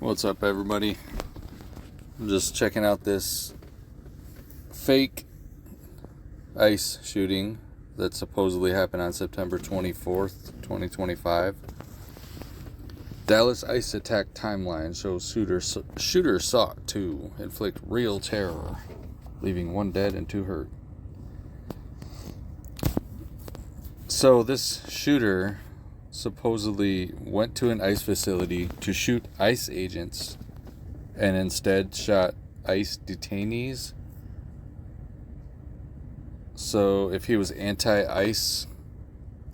What's up, everybody? I'm just checking out this fake ICE shooting that supposedly happened on September 24th, 2025. Dallas ICE attack timeline shows shooter sought to inflict real terror, leaving 1 dead and 2 hurt. So this shooter supposedly went to an ICE facility to shoot ICE agents and instead shot ICE detainees. So if he was anti-ICE,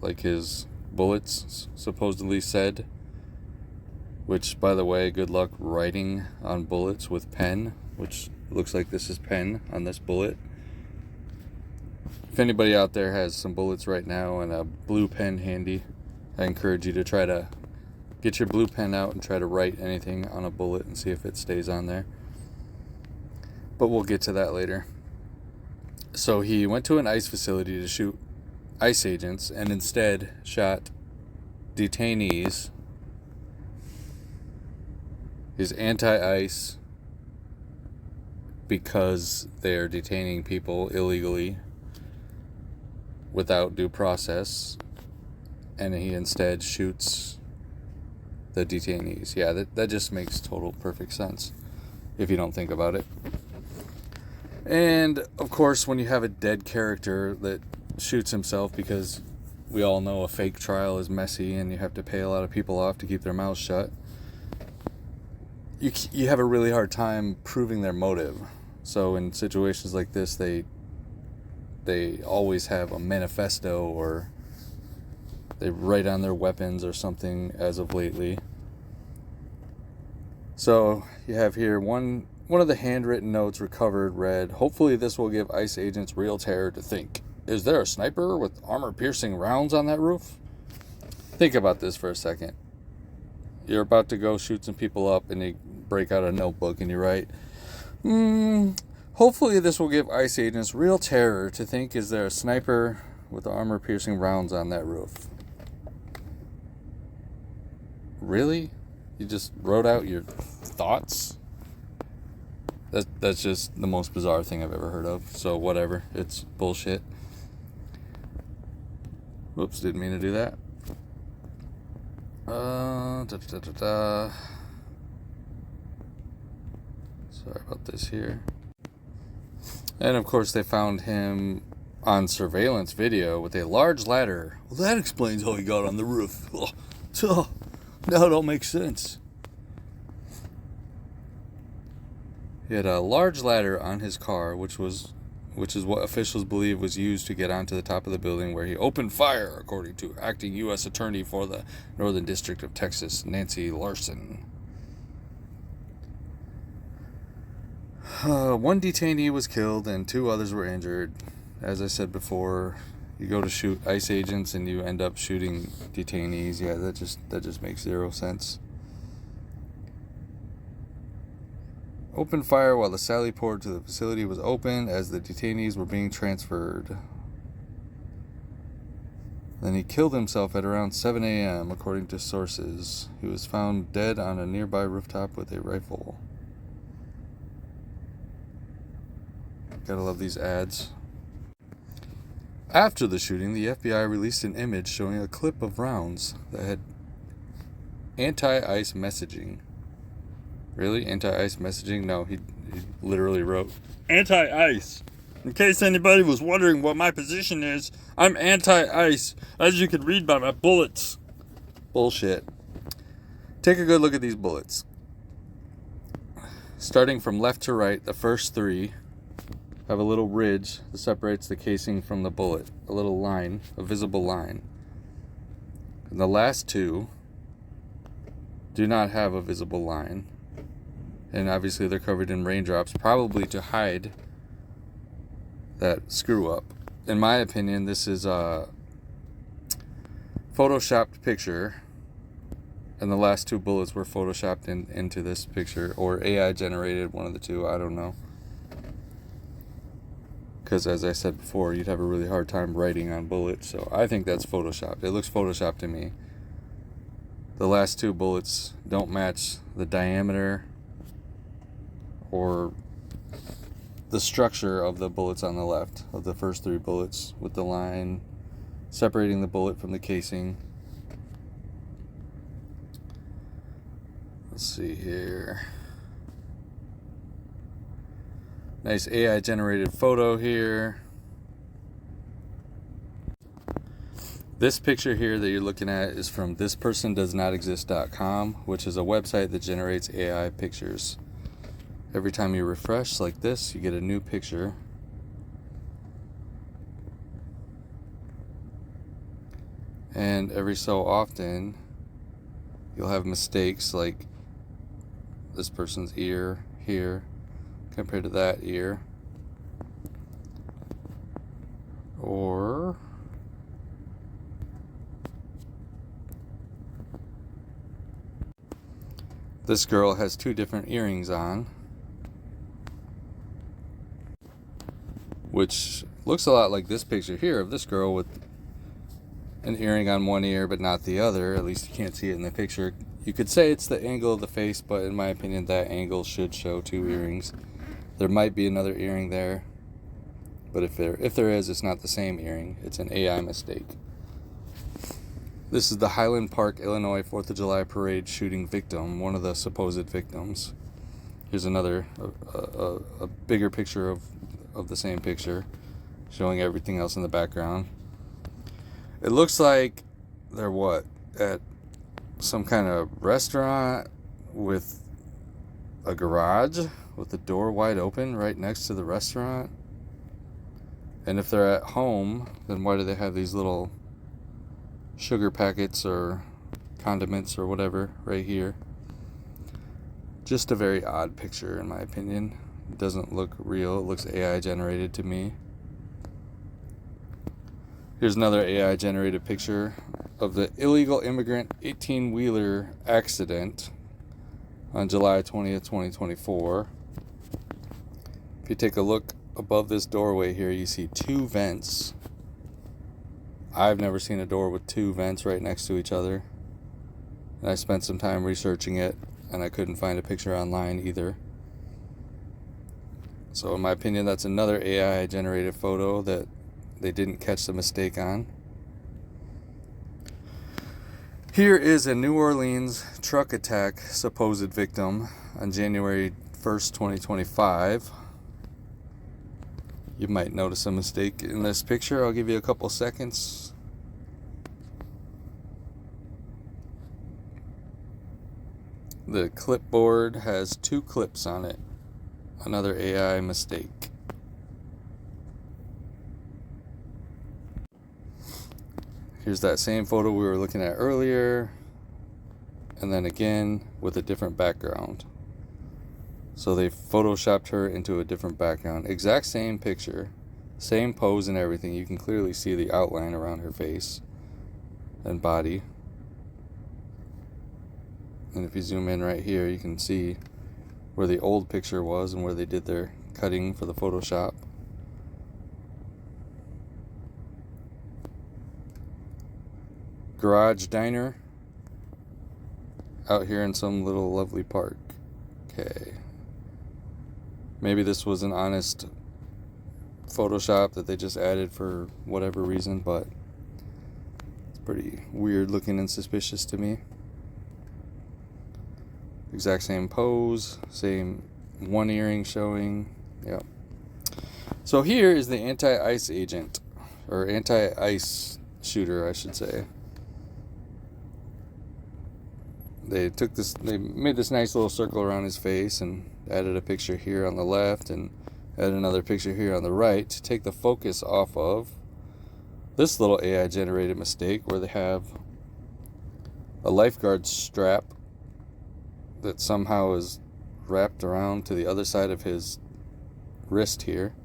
like his bullets supposedly said, which, by the way, good luck writing on bullets with pen, which looks like this is pen on this bullet. If anybody out there has some bullets right now and a blue pen handy, I encourage you to try to get your blue pen out and try to write anything on a bullet and see if it stays on there. But we'll get to that later. So he went to an ICE facility to shoot ICE agents and instead shot detainees. He's anti-ICE because they're detaining people illegally without due process. And he instead shoots the detainees. Yeah, that just makes total perfect sense if you don't think about it. And, of course, when you have a dead character that shoots himself, because we all know a fake trial is messy and you have to pay a lot of people off to keep their mouths shut, you have a really hard time proving their motive. So in situations like this, they always have a manifesto, or they write on their weapons or something as of lately. So you have here one of the handwritten notes recovered read, "Hopefully this will give ICE agents real terror to think. Is there a sniper with armor-piercing rounds on that roof?" Think about this for a second. You're about to go shoot some people up and you break out a notebook and you write, "Hopefully this will give ICE agents real terror to think, is there a sniper with armor-piercing rounds on that roof?" Really? You just wrote out your thoughts? That's just the most bizarre thing I've ever heard of. So whatever, it's bullshit. Whoops, didn't mean to do that. Sorry about this here. And of course they found him on surveillance video with a large ladder. Well, that explains how he got on the roof. Now it all makes sense. He had a large ladder on his car, which is what officials believe was used to get onto the top of the building, where he opened fire, according to acting U.S. Attorney for the Northern District of Texas, Nancy Larson. 1 detainee was killed and 2 others were injured. As I said before, you go to shoot ICE agents and you end up shooting detainees. Yeah, that just makes zero sense. Opened fire while the sally port to the facility was open as the detainees were being transferred. Then he killed himself at around 7 a.m., according to sources. He was found dead on a nearby rooftop with a rifle. Gotta love these ads. After the shooting, the FBI released an image showing a clip of rounds that had anti-ICE messaging. Really? Anti-ICE messaging? No, he literally wrote, "Anti-ICE. In case anybody was wondering what my position is, I'm anti-ICE, as you can read by my bullets." Bullshit. Take a good look at these bullets. Starting from left to right, the first 3 have a little ridge that separates the casing from the bullet. A little line, a visible line. And the last 2 do not have a visible line. And obviously they're covered in raindrops, probably to hide that screw up. In my opinion, this is a photoshopped picture, and the last 2 bullets were photoshopped into this picture, or AI generated, one of the 2, I don't know. Because as I said before, you'd have a really hard time writing on bullets, so I think that's photoshopped. It looks photoshopped to me. the last two bullets don't match the diameter or the structure of the bullets on the left, of the first three bullets, with the line separating the bullet from the casing. Let's see here. Nice AI generated photo here. This picture here that you're looking at is from thispersondoesnotexist.com, which is a website that generates AI pictures. Every time you refresh like this, you get a new picture. And every so often, you'll have mistakes like this person's ear here compared to that ear. Or this girl has two different earrings on, which looks a lot like this picture here of this girl with an earring on one ear but not the other. At least you can't see it in the picture. You could say it's the angle of the face, but in my opinion that angle should show two earrings. There might be another earring there, but if there is, it's not the same earring. It's an AI mistake. This is the Highland Park, Illinois 4th of July parade shooting victim, one of the supposed victims. Here's another, a bigger picture of the same picture, showing everything else in the background. It looks like they're at some kind of restaurant with a garage with the door wide open right next to the restaurant. And if they're at home, then why do they have these little sugar packets or condiments or whatever right here? Just a very odd picture in my opinion. It doesn't look real. It looks AI generated to me. Here's another AI generated picture of the illegal immigrant 18-wheeler accident on July 20th, 2024. If you take a look above this doorway here, you see two vents. I've never seen a door with two vents right next to each other. And I spent some time researching it, and I couldn't find a picture online either. So in my opinion, that's another AI generated photo that they didn't catch the mistake on. Here is a New Orleans truck attack supposed victim on January 1st, 2025. You might notice a mistake in this picture. I'll give you a couple seconds. The clipboard has two clips on it. Another AI mistake. Here's that same photo we were looking at earlier, and then again with a different background. So they photoshopped her into a different background. Exact same picture, same pose and everything. You can clearly see the outline around her face and body. And if you zoom in right here, you can see where the old picture was and where they did their cutting for the Photoshop. Garage diner out here in some little lovely park. Okay. Maybe this was an honest Photoshop that they just added for whatever reason, but it's pretty weird looking and suspicious to me. Exact same pose, same one earring showing. Yep. So here is the anti-ice agent, or anti-ice shooter, I should say. They made this nice little circle around his face and added a picture here on the left and added another picture here on the right to take the focus off of this little AI generated mistake where they have a lifeguard strap that somehow is wrapped around to the other side of his wrist here,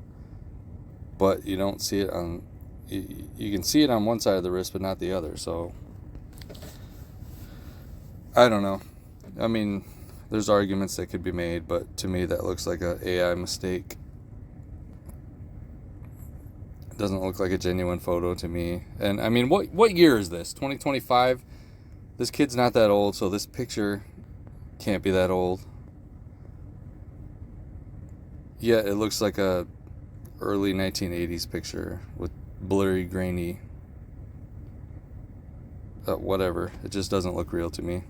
but you don't see it on, you can see it on one side of the wrist but not the other. So I don't know. I mean, there's arguments that could be made, but to me that looks like an AI mistake. It doesn't look like a genuine photo to me. And I mean, what year is this? 2025? This kid's not that old, so this picture can't be that old. Yeah, it looks like a early 1980s picture with blurry, grainy, whatever. It just doesn't look real to me.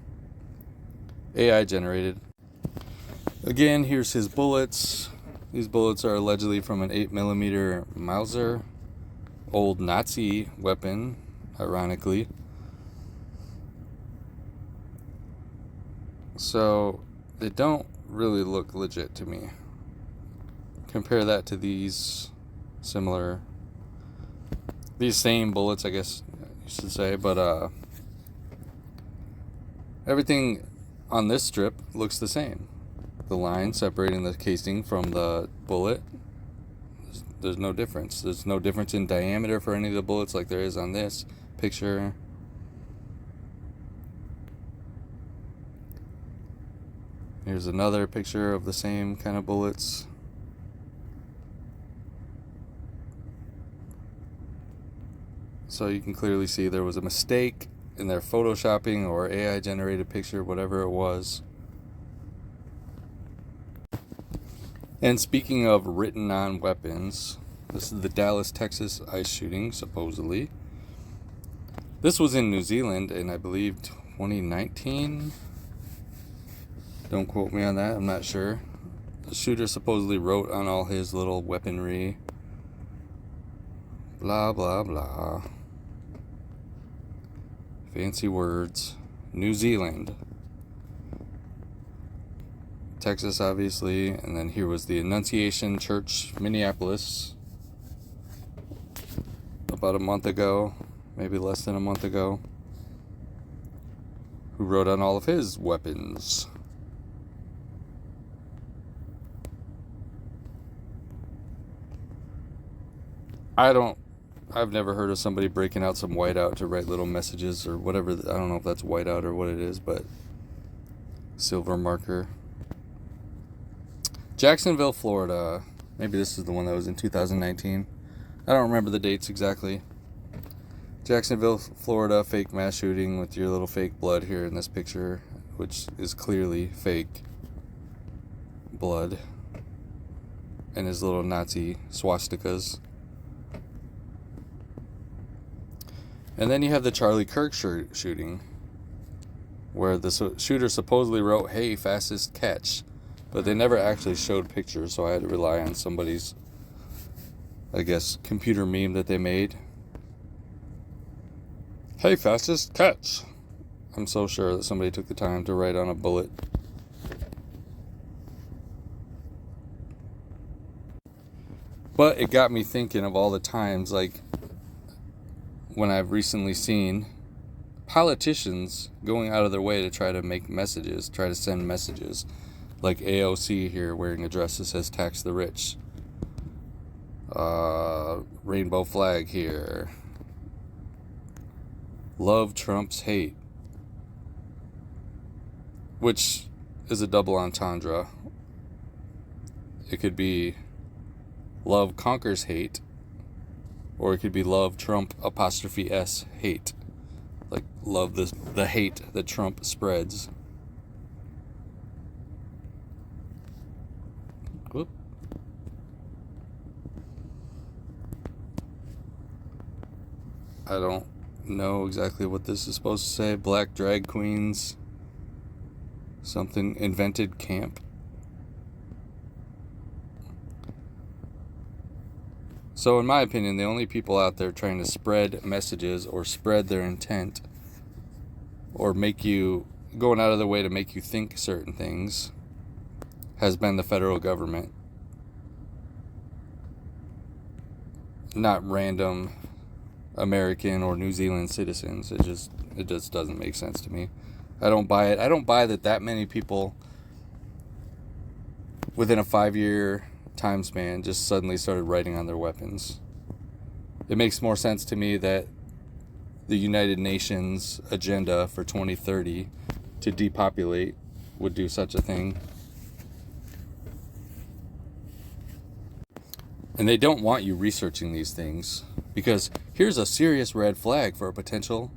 AI generated. Again, here's his bullets. These bullets are allegedly from an 8mm Mauser, old Nazi weapon, ironically. So they don't really look legit to me. Compare that to these same bullets, I guess you should say, but everything on this strip looks the same. The line separating the casing from the bullet, there's no difference. There's no difference in diameter for any of the bullets like there is on this picture. Here's another picture of the same kind of bullets. So you can clearly see there was a mistake in their photoshopping or AI generated picture, whatever it was. And speaking of written on weapons, this is the Dallas, Texas ice shooting, supposedly. This was in New Zealand in, I believe, 2019. Don't quote me on that, I'm not sure. The shooter supposedly wrote on all his little weaponry. Blah, blah, blah. Fancy words. New Zealand. Texas, obviously. And then here was the Annunciation Church, Minneapolis. About a month ago. Maybe less than a month ago. Who wrote on all of his weapons. I've never heard of somebody breaking out some whiteout to write little messages or whatever. I don't know if that's whiteout or what it is, but silver marker. Jacksonville, Florida. Maybe this is the one that was in 2019. I don't remember the dates exactly. Jacksonville, Florida, fake mass shooting with your little fake blood here in this picture, which is clearly fake blood. And his little Nazi swastikas. And then you have the Charlie Kirk shooting, where the shooter supposedly wrote, "Hey, fastest catch," but they never actually showed pictures, so I had to rely on somebody's, I guess, computer meme that they made. "Hey, fastest catch." I'm so sure that somebody took the time to write on a bullet. But it got me thinking of all the times, like, when I've recently seen politicians going out of their way to try to make messages, try to send messages, like AOC here wearing a dress that says "tax the rich," rainbow flag here, love Trump's hate, which is a double entendre. It could be love conquers hate, or it could be love Trump '(s) hate. Like, love the hate that Trump spreads. Whoop. I don't know exactly what this is supposed to say. Black drag queens. Something invented camp. So in my opinion, the only people out there trying to spread messages or spread their intent or make you, going out of their way to make you think certain things, has been the federal government. Not random American or New Zealand citizens. It just doesn't make sense to me. I don't buy it. I don't buy that many people within a 5-year time span just suddenly started writing on their weapons. It makes more sense to me that the United Nations agenda for 2030 to depopulate would do such a thing. And they don't want you researching these things, because here's a serious red flag for a potential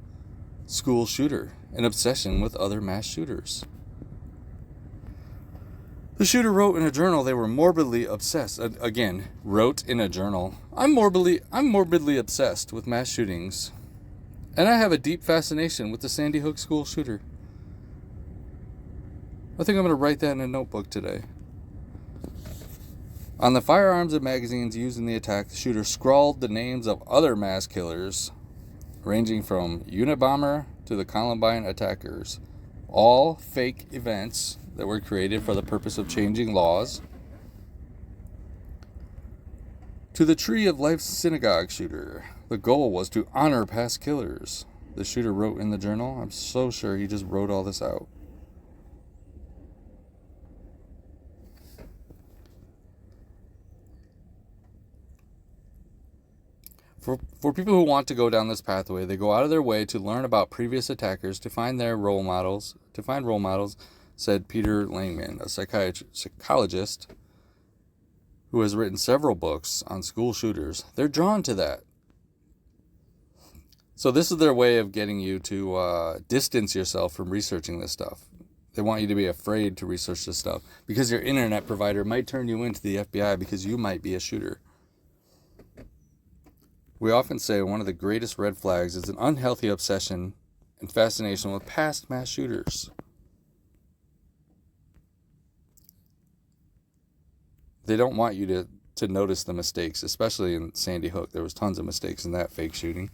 school shooter. an obsession with other mass shooters. The shooter wrote in a journal they were morbidly obsessed. Again, wrote in a journal. I'm morbidly obsessed with mass shootings. And I have a deep fascination with the Sandy Hook school shooter. I think I'm going to write that in a notebook today. On the firearms and magazines used in the attack, the shooter scrawled the names of other mass killers, ranging from Unabomber to the Columbine attackers. All fake events that were created for the purpose of changing laws. To the Tree of Life synagogue shooter, the goal was to honor past killers. The shooter wrote in the journal. I'm so sure he just wrote all this out. For people who want to go down this pathway, they go out of their way to learn about previous attackers, to find role models, said Peter Langman, a psychologist who has written several books on school shooters. They're drawn to that. So this is their way of getting you to distance yourself from researching this stuff. They want you to be afraid to research this stuff because your internet provider might turn you into the FBI because you might be a shooter. We often say one of the greatest red flags is an unhealthy obsession and fascination with past mass shooters. They don't want you to notice the mistakes, especially in Sandy Hook. There was tons of mistakes in that fake shooting.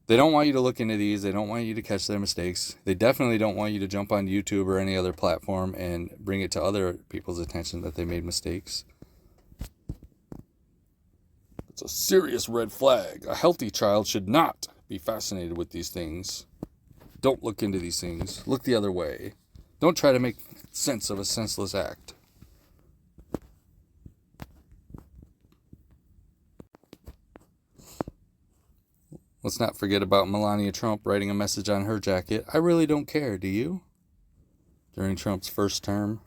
They don't want you to look into these. They don't want you to catch their mistakes. They definitely don't want you to jump on YouTube or any other platform and bring it to other people's attention that they made mistakes. It's a serious red flag. A healthy child should not be fascinated with these things. Don't look into these things. Look the other way. Don't try to make sense of a senseless act. Let's not forget about Melania Trump writing a message on her jacket. I really don't care, do you? During Trump's first term.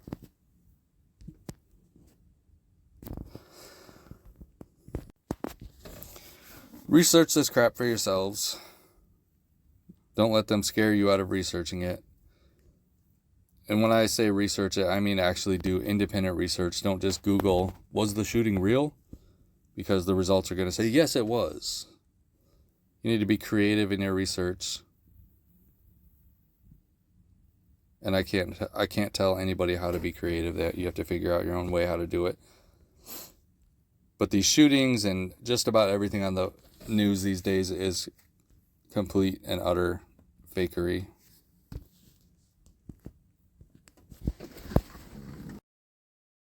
Research this crap for yourselves. Don't let them scare you out of researching it. And when I say research it, I mean actually do independent research. Don't just Google, was the shooting real? Because the results are going to say, yes, it was. You need to be creative in your research. And I can't tell anybody how to be creative. That you have to figure out your own way how to do it. But these shootings and just about everything on the news these days is complete and utter fakery.